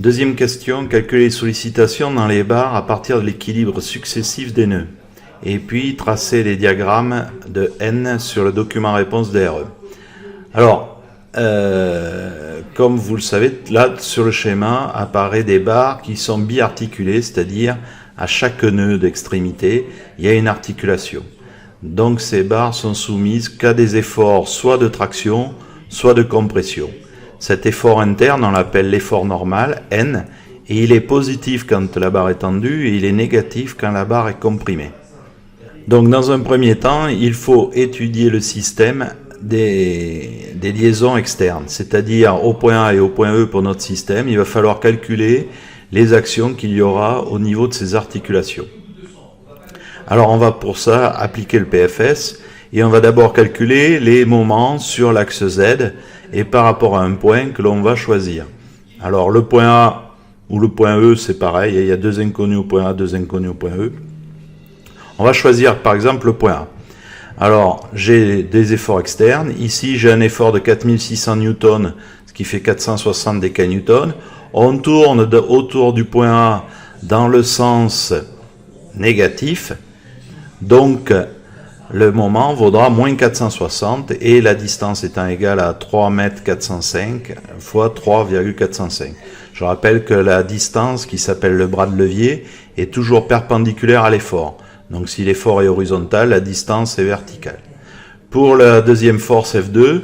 Deuxième question, calculer les sollicitations dans les barres à partir de l'équilibre successif des nœuds. Et puis tracer les diagrammes de N sur le document réponse DRE. Alors, comme vous le savez, là sur le schéma apparaît des barres qui sont biarticulées, c'est-à-dire à chaque nœud d'extrémité, il y a une articulation. Donc ces barres sont soumises qu'à des efforts soit de traction, soit de compression. Cet effort interne, on l'appelle l'effort normal, N, et il est positif quand la barre est tendue et il est négatif quand la barre est comprimée. Donc dans un premier temps, il faut étudier le système des liaisons externes, c'est-à-dire au point A et au point E pour notre système, il va falloir calculer les actions qu'il y aura au niveau de ces articulations. Alors on va pour ça appliquer le PFS et on va d'abord calculer les moments sur l'axe Z et par rapport à un point que l'on va choisir. Alors le point A ou le point E c'est pareil, il y a deux inconnus au point A, deux inconnus au point E. On va choisir par exemple le point A. Alors j'ai des efforts externes, ici j'ai un effort de 4600 newtons, ce qui fait 460 décanewtons. On tourne autour du point A dans le sens négatif, donc le moment vaudra moins 460 et la distance étant égale à 3,405 fois 3,405. Je rappelle que la distance qui s'appelle le bras de levier est toujours perpendiculaire à l'effort. Donc si l'effort est horizontal, la distance est verticale. Pour la deuxième force F2,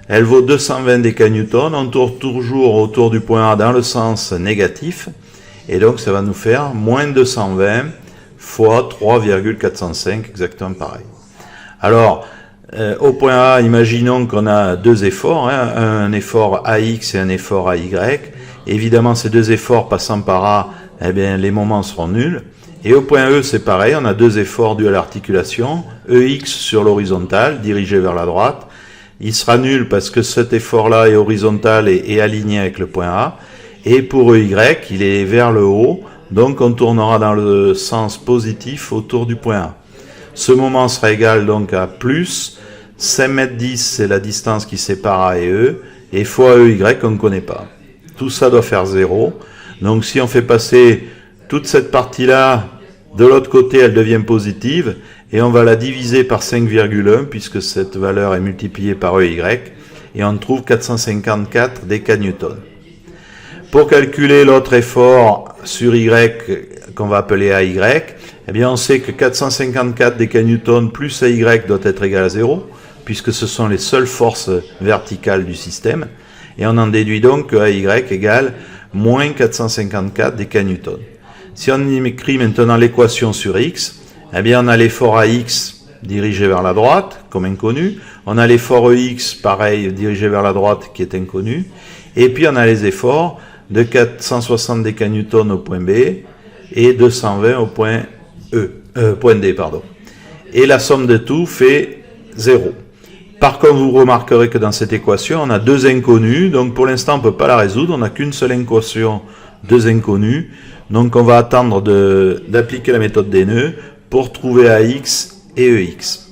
elle vaut 220 décanewtons, on tourne toujours autour du point A dans le sens négatif, et donc ça va nous faire moins 220 fois 3,405, exactement pareil. Alors, au point A, imaginons qu'on a deux efforts, un effort AX et un effort AY. Évidemment, ces deux efforts passant par A, eh bien, les moments seront nuls. Et au point E, c'est pareil, on a deux efforts dus à l'articulation, EX sur l'horizontale, dirigé vers la droite. Il sera nul parce que cet effort-là est horizontal et aligné avec le point A. Et pour EY, il est vers le haut, donc on tournera dans le sens positif autour du point A. Ce moment sera égal donc à plus 5,10 m, c'est la distance qui sépare A et E, et fois EY qu'on ne connaît pas. Tout ça doit faire 0. Donc si on fait passer toute cette partie-là de l'autre côté, elle devient positive, et on va la diviser par 5,1, puisque cette valeur est multipliée par EY, et on trouve 454 décanewtons. Pour calculer l'autre effort sur Y, qu'on va appeler AY, eh bien on sait que 454 décanewtons plus AY doit être égal à 0, puisque ce sont les seules forces verticales du système, et on en déduit donc que AY égale moins 454 décanewtons. Si on écrit maintenant l'équation sur X, eh bien on a l'effort AX dirigé vers la droite, comme inconnu, on a l'effort EX, pareil, dirigé vers la droite, qui est inconnu, et puis on a les efforts de 460 décanewtons au point B et 220 au point point D, pardon. Et la somme de tout fait 0. Par contre, vous remarquerez que dans cette équation, on a deux inconnus, donc pour l'instant, on ne peut pas la résoudre, on n'a qu'une seule équation, deux inconnus, donc on va attendre d'appliquer la méthode des nœuds pour trouver AX et EX.